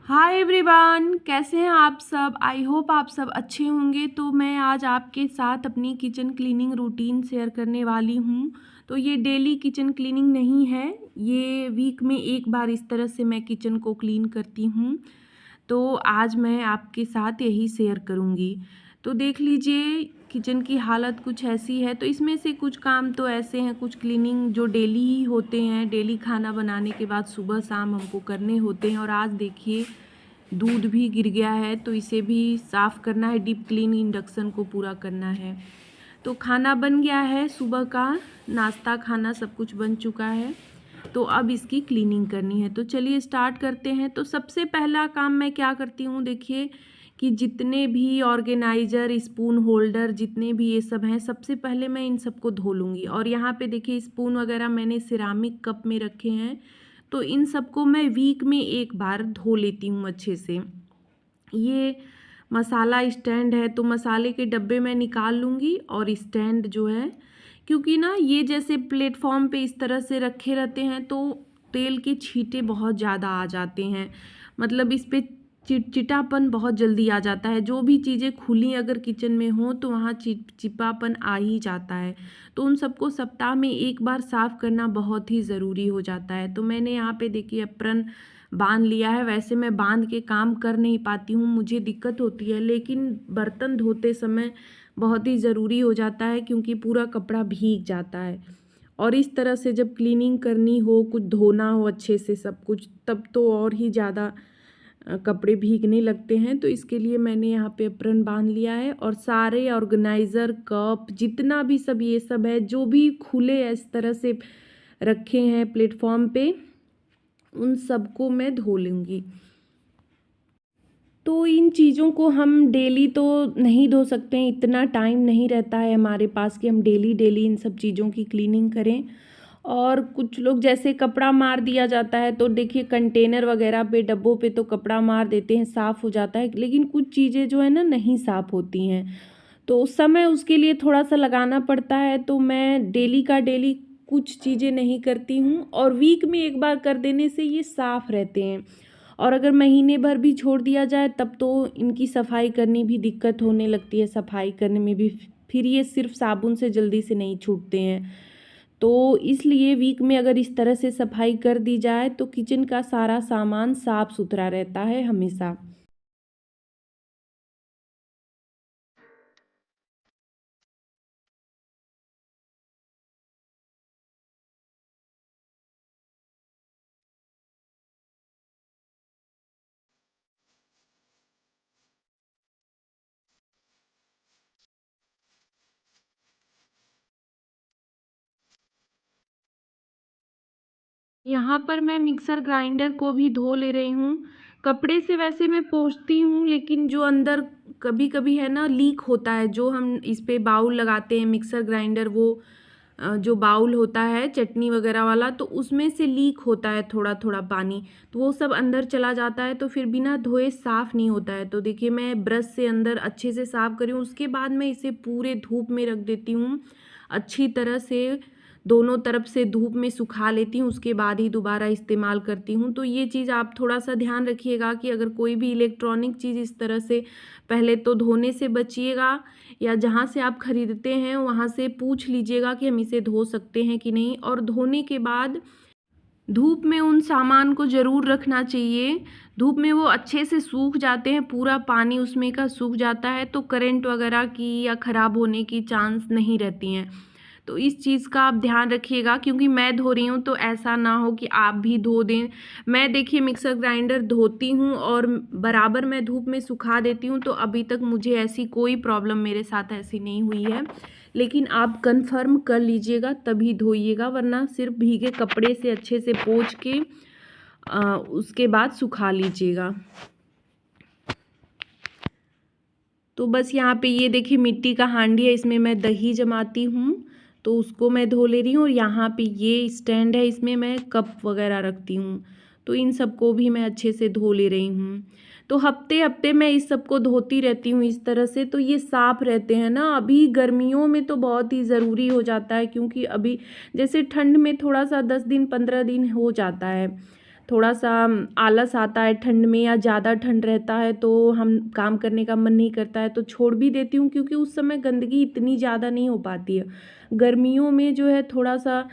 Hi everyone, कैसे हैं आप सब। आई होप आप सब अच्छे होंगे। तो मैं आज आपके साथ अपनी किचन क्लीनिंग रूटीन शेयर करने वाली हूँ। तो ये डेली किचन क्लीनिंग नहीं है, ये वीक में एक बार इस तरह से मैं किचन को क्लीन करती हूँ। तो आज मैं आपके साथ यही शेयर करूँगी। तो देख लीजिए, किचन की हालत कुछ ऐसी है। तो इसमें से कुछ काम तो ऐसे हैं, कुछ क्लीनिंग जो डेली ही होते हैं, डेली खाना बनाने के बाद सुबह शाम हमको करने होते हैं। और आज देखिए दूध भी गिर गया है, तो इसे भी साफ़ करना है, डीप क्लीन इंडक्शन को पूरा करना है। तो खाना बन गया है, सुबह का नाश्ता खाना सब कुछ बन चुका है। तो अब इसकी क्लीनिंग करनी है। तो चलिए स्टार्ट करते हैं। तो सबसे पहला काम मैं क्या करती हूँ, देखिए कि जितने भी ऑर्गेनाइज़र, स्पून होल्डर, जितने भी ये सब हैं, सबसे पहले मैं इन सबको धो लूँगी। और यहाँ पे देखिए स्पून वगैरह मैंने सिरामिक कप में रखे हैं, तो इन सबको मैं वीक में एक बार धो लेती हूँ अच्छे से। ये मसाला स्टैंड है, तो मसाले के डब्बे मैं निकाल लूँगी। और स्टैंड जो है, क्योंकि ना ये जैसे प्लेटफॉर्म पे इस तरह से रखे रहते हैं तो तेल के छींटे बहुत ज़्यादा आ जाते हैं। मतलब इस पे चिटचिटापन बहुत जल्दी आ जाता है। जो भी चीज़ें खुली अगर किचन में हो तो वहाँ चिपचिपापन आ ही जाता है। तो उन सबको सप्ताह में एक बार साफ़ करना बहुत ही ज़रूरी हो जाता है। तो मैंने यहाँ पे देखिए एप्रन बांध लिया है। वैसे मैं बांध के काम कर नहीं पाती हूँ, मुझे दिक्कत होती है, लेकिन बर्तन धोते समय बहुत ही ज़रूरी हो जाता है, क्योंकि पूरा कपड़ा भीग जाता है। और इस तरह से जब क्लीनिंग करनी हो, कुछ धोना हो अच्छे से सब कुछ, तब तो और ही ज़्यादा कपड़े भीगने लगते हैं। तो इसके लिए मैंने यहाँ पे एप्रन बांध लिया है। और सारे ऑर्गेनाइज़र, कप, जितना भी सब ये सब है, जो भी खुले इस तरह से रखे हैं प्लेटफॉर्म पे, उन सबको मैं धो लूँगी। तो इन चीज़ों को हम डेली तो नहीं धो सकते हैं, इतना टाइम नहीं रहता है हमारे पास कि हम डेली डेली इन सब चीज़ों की क्लीनिंग करें। और कुछ लोग जैसे कपड़ा मार दिया जाता है, तो देखिए कंटेनर वगैरह पे, डब्बों पे तो कपड़ा मार देते हैं, साफ़ हो जाता है। लेकिन कुछ चीज़ें जो है ना नहीं साफ़ होती हैं, तो उस समय उसके लिए थोड़ा सा लगाना पड़ता है। तो मैं डेली का डेली कुछ चीज़ें नहीं करती हूँ, और वीक में एक बार कर देने से ये साफ़ रहते हैं। और अगर महीने भर भी छोड़ दिया जाए तब तो इनकी सफाई करनी भी दिक्कत होने लगती है, सफाई करने में भी फिर ये सिर्फ साबुन से जल्दी से नहीं छूटते हैं। तो इसलिए वीक में अगर इस तरह से सफाई कर दी जाए तो किचन का सारा सामान साफ सुथरा रहता है हमेशा। यहाँ पर मैं मिक्सर ग्राइंडर को भी धो ले रही हूँ। कपड़े से वैसे मैं पोंछती हूँ, लेकिन जो अंदर कभी कभी है ना लीक होता है, जो हम इस पे बाउल लगाते हैं मिक्सर ग्राइंडर, वो जो बाउल होता है चटनी वगैरह वाला, तो उसमें से लीक होता है थोड़ा थोड़ा पानी, तो वो सब अंदर चला जाता है, तो फिर बिना धोए साफ़ नहीं होता है। तो देखिए मैं ब्रश से अंदर अच्छे से साफ़ करी हूँ, उसके बाद मैं इसे पूरे धूप में रख देती हूँ अच्छी तरह से, दोनों तरफ से धूप में सुखा लेती हूँ, उसके बाद ही दोबारा इस्तेमाल करती हूँ। तो ये चीज़ आप थोड़ा सा ध्यान रखिएगा कि अगर कोई भी इलेक्ट्रॉनिक चीज़ इस तरह से, पहले तो धोने से बचिएगा, या जहाँ से आप ख़रीदते हैं वहाँ से पूछ लीजिएगा कि हम इसे धो सकते हैं कि नहीं। और धोने के बाद धूप में उन सामान को ज़रूर रखना चाहिए। धूप में वो अच्छे से सूख जाते हैं, पूरा पानी उसमें का सूख जाता है, तो करंट वगैरह की या ख़राब होने की चांस नहीं रहती हैं। तो इस चीज़ का आप ध्यान रखिएगा, क्योंकि मैं धो रही हूँ तो ऐसा ना हो कि आप भी धो दें। मैं देखिए मिक्सर ग्राइंडर धोती हूँ और बराबर मैं धूप में सुखा देती हूँ, तो अभी तक मुझे ऐसी कोई प्रॉब्लम मेरे साथ ऐसी नहीं हुई है। लेकिन आप कंफर्म कर लीजिएगा तभी धोइएगा, वरना सिर्फ भीगे कपड़े से अच्छे से पोंछ के उसके बाद सुखा लीजिएगा। तो बस यहाँ पे ये देखिए मिट्टी का हांडी है, इसमें मैं दही जमाती हूँ, तो उसको मैं धो ले रही हूँ। और यहाँ पे ये स्टैंड है, इसमें मैं कप वगैरह रखती हूँ, तो इन सबको भी मैं अच्छे से धो ले रही हूँ। तो हफ्ते हफ्ते मैं इस सबको धोती रहती हूँ इस तरह से, तो ये साफ़ रहते हैं ना। अभी गर्मियों में तो बहुत ही ज़रूरी हो जाता है, क्योंकि अभी जैसे ठंड में थोड़ा सा 10 दिन 15 दिन हो जाता है, थोड़ा सा आलस आता है ठंड में, या ज़्यादा ठंड रहता है तो हम काम करने का मन नहीं करता है तो छोड़ भी देती हूँ, क्योंकि उस समय गंदगी इतनी ज़्यादा नहीं हो पाती है। गर्मियों में जो है थोड़ा सा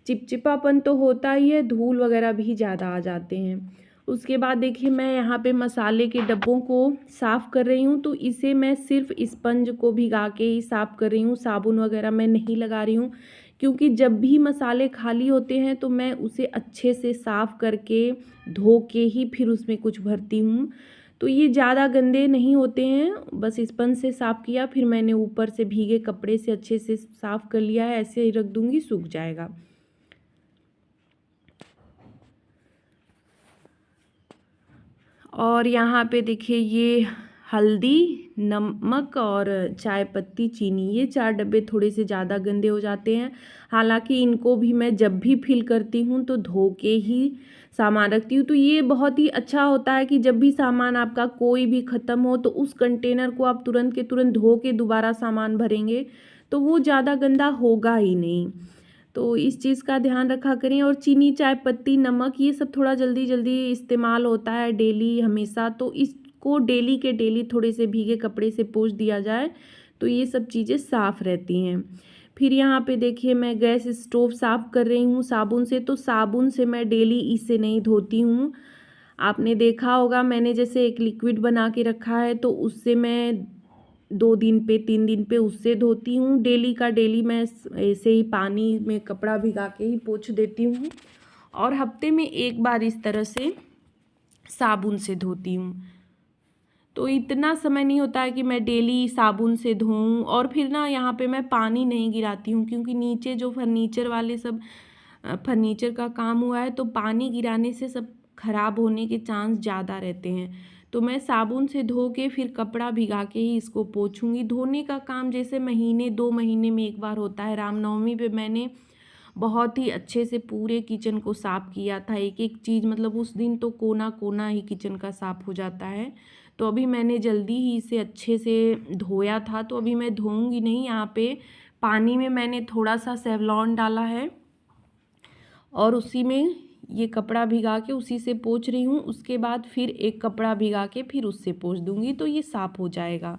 चिपचिपापन तो होता ही है, धूल वगैरह भी ज़्यादा आ जाते हैं। उसके बाद देखिए मैं यहाँ पे मसाले के डब्बों को साफ़ कर रही हूँ, तो इसे मैं सिर्फ स्पंज को भिगा के ही साफ़ कर रही हूँ, साबुन वगैरह मैं नहीं लगा रही हूँ, क्योंकि जब भी मसाले खाली होते हैं तो मैं उसे अच्छे से साफ़ करके धो के ही फिर उसमें कुछ भरती हूँ। तो ये ज़्यादा गंदे नहीं होते हैं, बस स्पंज से साफ़ किया, फिर मैंने ऊपर से भीगे कपड़े से अच्छे से साफ़ कर लिया है, ऐसे ही रख दूँगी, सूख जाएगा। और यहाँ पे देखिए ये हल्दी, नमक और चाय पत्ती, चीनी, ये 4 डब्बे थोड़े से ज़्यादा गंदे हो जाते हैं। हालांकि इनको भी मैं जब भी फिल करती हूँ तो धो के ही सामान रखती हूँ। तो ये बहुत ही अच्छा होता है कि जब भी सामान आपका कोई भी ख़त्म हो तो उस कंटेनर को आप तुरंत के तुरंत धो के दोबारा सामान भरेंगे तो वो ज़्यादा गंदा होगा ही नहीं। तो इस चीज़ का ध्यान रखा करें। और चीनी, चाय पत्ती, नमक, ये सब थोड़ा जल्दी जल्दी इस्तेमाल होता है डेली हमेशा, तो इसको डेली के डेली थोड़े से भीगे कपड़े से पोंछ दिया जाए तो ये सब चीज़ें साफ़ रहती हैं। फिर यहाँ पे देखिए मैं गैस स्टोव साफ़ कर रही हूँ साबुन से, तो साबुन से मैं डेली इसे नहीं धोती हूँ। आपने देखा होगा मैंने जैसे एक लिक्विड बना के रखा है, तो उससे मैं 2 दिन पे 3 दिन पे उससे धोती हूँ। डेली का डेली मैं ऐसे ही पानी में कपड़ा भिगा के ही पोंछ देती हूँ, और हफ्ते में एक बार इस तरह से साबुन से धोती हूँ। तो इतना समय नहीं होता है कि मैं डेली साबुन से धोऊं। और फिर ना यहाँ पे मैं पानी नहीं गिराती हूँ, क्योंकि नीचे जो फर्नीचर वाले सब फर्नीचर का काम हुआ है तो पानी गिराने से सब खराब होने के चांस ज़्यादा रहते हैं। तो मैं साबुन से धो के फिर कपड़ा भिगा के ही इसको पोंछूंगी। धोने का काम जैसे महीने 2 महीने में एक बार होता है। रामनवमी पे मैंने बहुत ही अच्छे से पूरे किचन को साफ़ किया था, एक एक चीज़, मतलब उस दिन तो कोना कोना ही किचन का साफ़ हो जाता है। तो अभी मैंने जल्दी ही इसे अच्छे से धोया था, तो अभी मैं धोऊंगी नहीं। यहाँ पे पानी में मैंने थोड़ा सा सेवलॉन डाला है और उसी में ये कपड़ा भिगा के उसी से पोंछ रही हूँ। उसके बाद फिर एक कपड़ा भिगा के फिर उससे पोंछ दूँगी तो ये साफ़ हो जाएगा।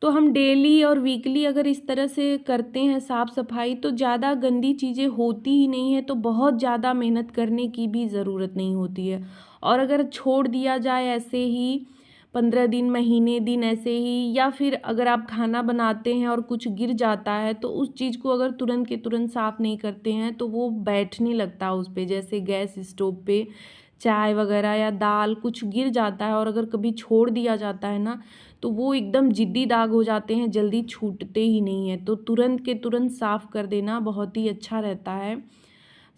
तो हम डेली और वीकली अगर इस तरह से करते हैं साफ़ सफाई तो ज़्यादा गंदी चीज़ें होती ही नहीं है, तो बहुत ज़्यादा मेहनत करने की भी ज़रूरत नहीं होती है। और अगर छोड़ दिया जाए ऐसे ही 15 दिन, महीने दिन ऐसे ही, या फिर अगर आप खाना बनाते हैं और कुछ गिर जाता है तो उस चीज़ को अगर तुरंत के तुरंत साफ़ नहीं करते हैं तो वो बैठने लगता है उस पे। जैसे गैस स्टोव पे चाय वगैरह या दाल कुछ गिर जाता है और अगर कभी छोड़ दिया जाता है ना तो वो एकदम ज़िद्दी दाग हो जाते हैं, जल्दी छूटते ही नहीं हैं। तो तुरंत के तुरंत साफ़ कर देना बहुत ही अच्छा रहता है।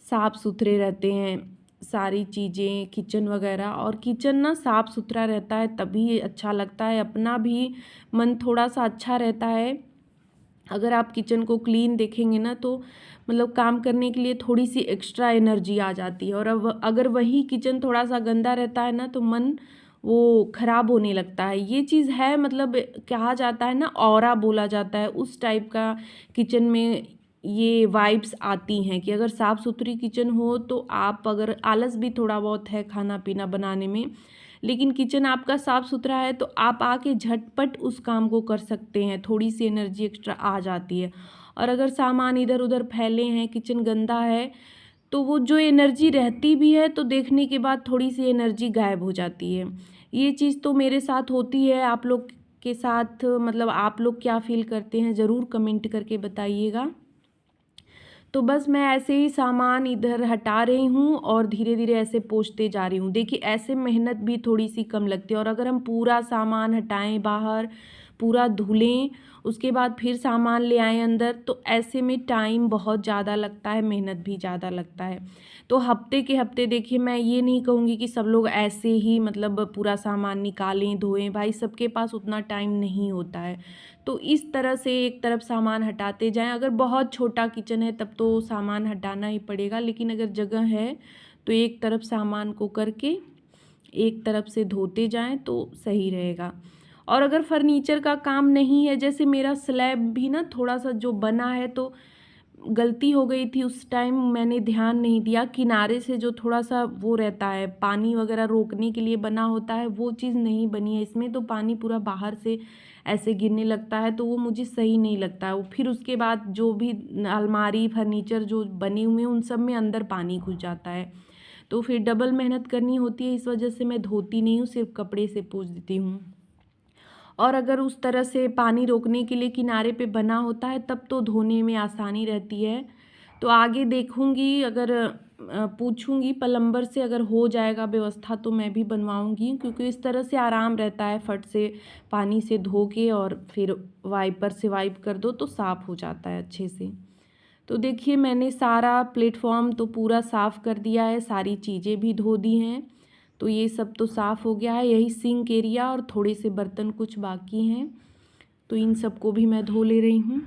साफ़ सुथरे रहते हैं सारी चीज़ें, किचन वगैरह। और किचन ना साफ़ सुथरा रहता है तभी अच्छा लगता है, अपना भी मन थोड़ा सा अच्छा रहता है। अगर आप किचन को क्लीन देखेंगे ना तो मतलब काम करने के लिए थोड़ी सी एक्स्ट्रा एनर्जी आ जाती है। और अब अगर वही किचन थोड़ा सा गंदा रहता है ना तो मन वो ख़राब होने लगता है। ये चीज़ है, मतलब कहा जाता है ना, ऑरा बोला जाता है, उस टाइप का किचन में ये वाइब्स आती हैं कि अगर साफ़ सुथरी किचन हो तो आप, अगर आलस भी थोड़ा बहुत है खाना पीना बनाने में, लेकिन किचन आपका साफ़ सुथरा है तो आप आके झटपट उस काम को कर सकते हैं, थोड़ी सी एनर्जी एक्स्ट्रा आ जाती है। और अगर सामान इधर उधर फैले हैं, किचन गंदा है, तो वो जो एनर्जी रहती भी है तो देखने के बाद थोड़ी सी एनर्जी गायब हो जाती है। ये चीज़ तो मेरे साथ होती है, आप लोग के साथ मतलब आप लोग क्या फ़ील करते हैं ज़रूर कमेंट करके बताइएगा। तो बस मैं ऐसे ही सामान इधर हटा रही हूँ और धीरे धीरे ऐसे पोंछते जा रही हूँ। देखिए ऐसे मेहनत भी थोड़ी सी कम लगती है। और अगर हम पूरा सामान हटाएं बाहर, पूरा धुलें, उसके बाद फिर सामान ले आएँ अंदर, तो ऐसे में टाइम बहुत ज़्यादा लगता है, मेहनत भी ज़्यादा लगता है। तो हफ्ते के हफ्ते देखिए मैं ये नहीं कहूँगी कि सब लोग ऐसे ही मतलब पूरा सामान निकालें धोएं, भाई सबके पास उतना टाइम नहीं होता है। तो इस तरह से एक तरफ सामान हटाते जाएं। अगर बहुत छोटा किचन है तब तो सामान हटाना ही पड़ेगा, लेकिन अगर जगह है तो एक तरफ सामान को करके एक तरफ से धोते जाएं तो सही रहेगा। और अगर फर्नीचर का काम नहीं है, जैसे मेरा स्लैब भी ना थोड़ा सा जो बना है तो गलती हो गई थी उस टाइम, मैंने ध्यान नहीं दिया। किनारे से जो थोड़ा सा वो रहता है पानी वगैरह रोकने के लिए बना होता है, वो चीज़ नहीं बनी है इसमें, तो पानी पूरा बाहर से ऐसे गिरने लगता है, तो वो मुझे सही नहीं लगता है। वो फिर उसके बाद जो भी अलमारी फर्नीचर जो बने हुए हैं उन सब में अंदर पानी घुस जाता है, तो फिर डबल मेहनत करनी होती है। इस वजह से मैं धोती नहीं हूँ, सिर्फ कपड़े से पोंछ देती हूँ। और अगर उस तरह से पानी रोकने के लिए किनारे पे बना होता है तब तो धोने में आसानी रहती है। तो आगे देखूँगी, अगर पूछूँगी प्लम्बर से, अगर हो जाएगा व्यवस्था तो मैं भी बनवाऊँगी, क्योंकि इस तरह से आराम रहता है, फट से पानी से धो के और फिर वाइपर से वाइप कर दो तो साफ़ हो जाता है अच्छे से। तो देखिए मैंने सारा प्लेटफॉर्म तो पूरा साफ़ कर दिया है, सारी चीज़ें भी धो दी हैं, तो ये सब तो साफ़ हो गया है। यही सिंक एरिया और थोड़े से बर्तन कुछ बाकी हैं, तो इन सबको भी मैं धो ले रही हूँ।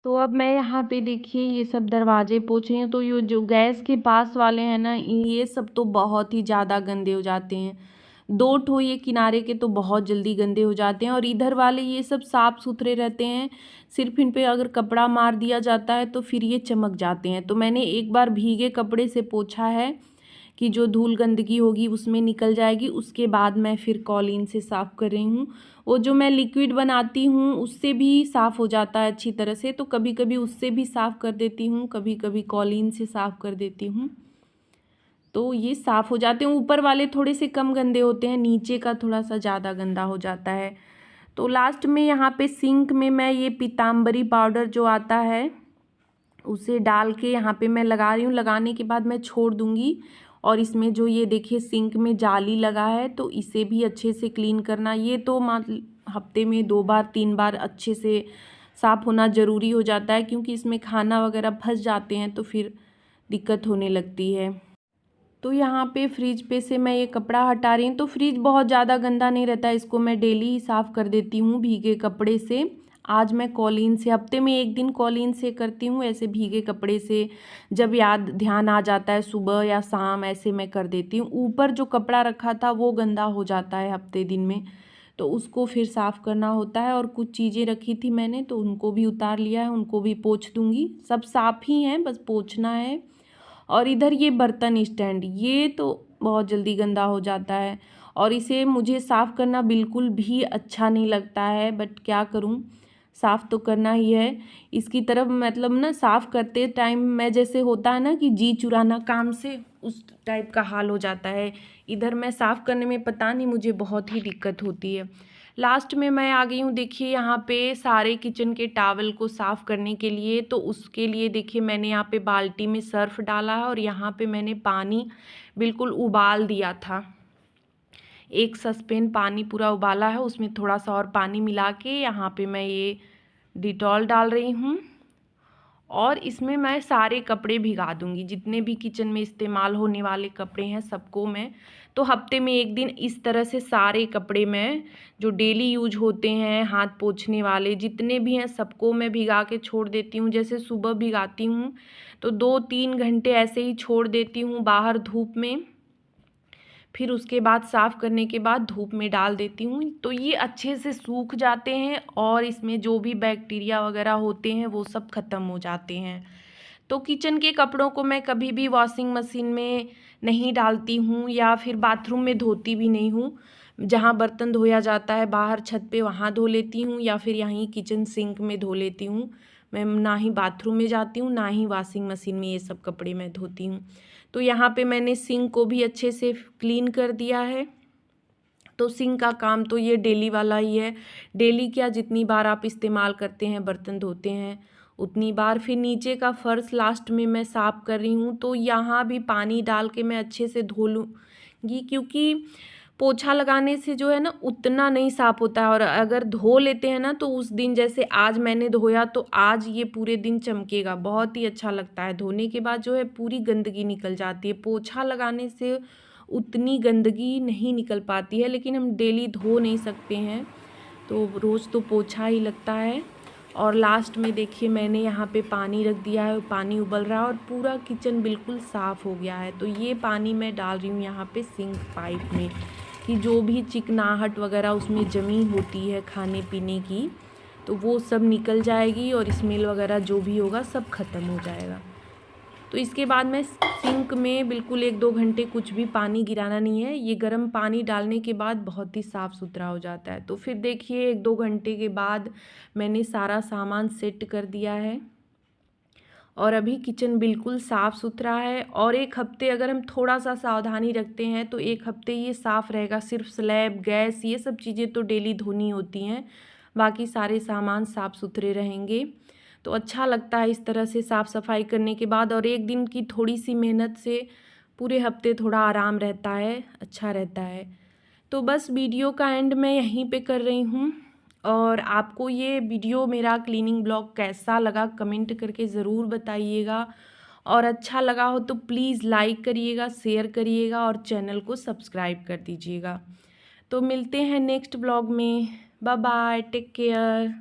तो अब मैं यहाँ पे देखिए ये सब दरवाजे पोंछे हैं, तो ये जो गैस के पास वाले हैं ना, ये सब तो बहुत ही ज़्यादा गंदे हो जाते हैं। 2 ठो ये किनारे के तो बहुत जल्दी गंदे हो जाते हैं, और इधर वाले ये सब साफ़ सुथरे रहते हैं। सिर्फ इन पे अगर कपड़ा मार दिया जाता है तो फिर ये चमक जाते हैं। तो मैंने एक बार भीगे कपड़े से पोंछा है कि जो धूल गंदगी होगी उसमें निकल जाएगी, उसके बाद मैं फिर कॉलीन से साफ़ कर रही हूँ। वो जो मैं लिक्विड बनाती हूँ उससे भी साफ़ हो जाता है अच्छी तरह से, तो कभी कभी उससे भी साफ़ कर देती हूँ, कभी कभी कॉलीन से साफ़ कर देती हूँ, तो ये साफ़ हो जाते हैं। ऊपर वाले थोड़े से कम गंदे होते हैं, नीचे का थोड़ा सा ज़्यादा गंदा हो जाता है। तो लास्ट में यहाँ पे सिंक में मैं ये पीताम्बरी पाउडर जो आता है उसे डाल के यहाँ पे मैं लगा रही हूँ। लगाने के बाद मैं छोड़ दूँगी, और इसमें जो ये देखिए सिंक में जाली लगा है, तो इसे भी अच्छे से क्लीन करना। ये तो हफ्ते में 2 बार 3 बार अच्छे से साफ़ होना ज़रूरी हो जाता है, क्योंकि इसमें खाना वगैरह फंस जाते हैं तो फिर दिक्कत होने लगती है। तो यहाँ पे फ्रिज पे से मैं ये कपड़ा हटा रही हूँ, तो फ्रिज बहुत ज़्यादा गंदा नहीं रहता है, इसको मैं डेली ही साफ़ कर देती हूँ भीगे कपड़े से। आज मैं कॉलीन से, हफ्ते में 1 दिन कॉलीन से करती हूँ, ऐसे भीगे कपड़े से जब याद ध्यान आ जाता है सुबह या शाम, ऐसे मैं कर देती हूँ। ऊपर जो कपड़ा रखा था वो गंदा हो जाता है हफ्ते दिन में, तो उसको फिर साफ़ करना होता है। और कुछ चीज़ें रखी थी मैंने तो उनको भी उतार लिया है, उनको भी पोंछ दूँगी। सब साफ़ ही हैं, बस पोंछना है। और इधर ये बर्तन स्टैंड, ये तो बहुत जल्दी गंदा हो जाता है, और इसे मुझे साफ़ करना बिल्कुल भी अच्छा नहीं लगता है, बट क्या करूं, साफ़ तो करना ही है। इसकी तरफ मतलब ना साफ़ करते टाइम मैं, जैसे होता है ना कि जी चुराना काम से, उस टाइप का हाल हो जाता है। इधर मैं साफ़ करने में पता नहीं मुझे बहुत ही दिक्कत होती है। लास्ट में मैं आ गई हूँ, देखिए यहाँ पे सारे किचन के टावल को साफ़ करने के लिए। तो उसके लिए देखिए मैंने यहाँ पे बाल्टी में सर्फ़ डाला है, और यहाँ पे मैंने पानी बिल्कुल उबाल दिया था। एक सस्पेन पानी पूरा उबाला है, उसमें थोड़ा सा और पानी मिला के यहाँ पे मैं ये डिटॉल डाल रही हूँ, और इसमें मैं सारे कपड़े भिगा दूँगी, जितने भी किचन में इस्तेमाल होने वाले कपड़े हैं सबको मैं, तो हफ्ते में 1 दिन इस तरह से सारे कपड़े मैं जो डेली यूज होते हैं, हाथ पोंछने वाले जितने भी हैं सबको मैं भिगा के छोड़ देती हूँ। जैसे सुबह भिगाती हूँ तो 2-3 घंटे ऐसे ही छोड़ देती हूँ बाहर धूप में, फिर उसके बाद साफ़ करने के बाद धूप में डाल देती हूँ, तो ये अच्छे से सूख जाते हैं, और इसमें जो भी बैक्टीरिया वगैरह होते हैं वो सब ख़त्म हो जाते हैं। तो किचन के कपड़ों को मैं कभी भी वॉशिंग मशीन में नहीं डालती हूँ, या फिर बाथरूम में धोती भी नहीं हूँ। जहाँ बर्तन धोया जाता है बाहर छत पे वहाँ धो लेती हूँ, या फिर यहीं किचन सिंक में धो लेती हूँ। मैं ना ही बाथरूम में जाती हूँ, ना ही वॉशिंग मशीन में ये सब कपड़े मैं धोती हूँ। तो यहाँ पे मैंने सिंक को भी अच्छे से क्लीन कर दिया है। तो सिंक का काम तो ये डेली वाला ही है। डेली क्या, जितनी बार आप इस्तेमाल करते हैं बर्तन धोते हैं उतनी बार। फिर नीचे का फर्श लास्ट में मैं साफ़ कर रही हूँ, तो यहाँ भी पानी डाल के मैं अच्छे से धो लूँगी, क्योंकि पोछा लगाने से जो है ना उतना नहीं साफ़ होता है। और अगर धो लेते हैं ना तो उस दिन, जैसे आज मैंने धोया तो आज ये पूरे दिन चमकेगा, बहुत ही अच्छा लगता है। धोने के बाद जो है पूरी गंदगी निकल जाती है। पोछा लगाने से उतनी गंदगी नहीं निकल पाती है, लेकिन हम डेली धो नहीं सकते हैं, तो रोज़ तो पोछा ही लगता है। और लास्ट में देखिए मैंने यहाँ पे पानी रख दिया है, पानी उबल रहा है और पूरा किचन बिल्कुल साफ़ हो गया है। तो ये पानी मैं डाल रही हूँ यहाँ पे सिंक पाइप में, कि जो भी चिकनाहट वगैरह उसमें जमी होती है खाने पीने की, तो वो सब निकल जाएगी और स्मेल वगैरह जो भी होगा सब ख़त्म हो जाएगा। तो इसके बाद मैं सिंक में बिल्कुल 1-2 घंटे कुछ भी पानी गिराना नहीं है। ये गर्म पानी डालने के बाद बहुत ही साफ़ सुथरा हो जाता है। तो फिर देखिए 1-2 घंटे के बाद मैंने सारा सामान सेट कर दिया है और अभी किचन बिल्कुल साफ़ सुथरा है। और 1 हफ्ते अगर हम थोड़ा सा सावधानी रखते हैं तो 1 हफ्ते ये साफ़ रहेगा। सिर्फ स्लैब, गैस, ये सब चीज़ें तो डेली धोनी होती हैं, बाकी सारे सामान साफ़ सुथरे रहेंगे। तो अच्छा लगता है इस तरह से साफ़ सफाई करने के बाद। और 1 दिन की थोड़ी सी मेहनत से पूरे हफ्ते थोड़ा आराम रहता है, अच्छा रहता है। तो बस वीडियो का एंड मैं यहीं पे कर रही हूँ। और आपको ये वीडियो मेरा क्लीनिंग ब्लॉग कैसा लगा कमेंट करके ज़रूर बताइएगा। और अच्छा लगा हो तो प्लीज़ लाइक करिएगा, शेयर करिएगा और चैनल को सब्सक्राइब कर दीजिएगा। तो मिलते हैं नेक्स्ट ब्लॉग में। Bye bye, take care.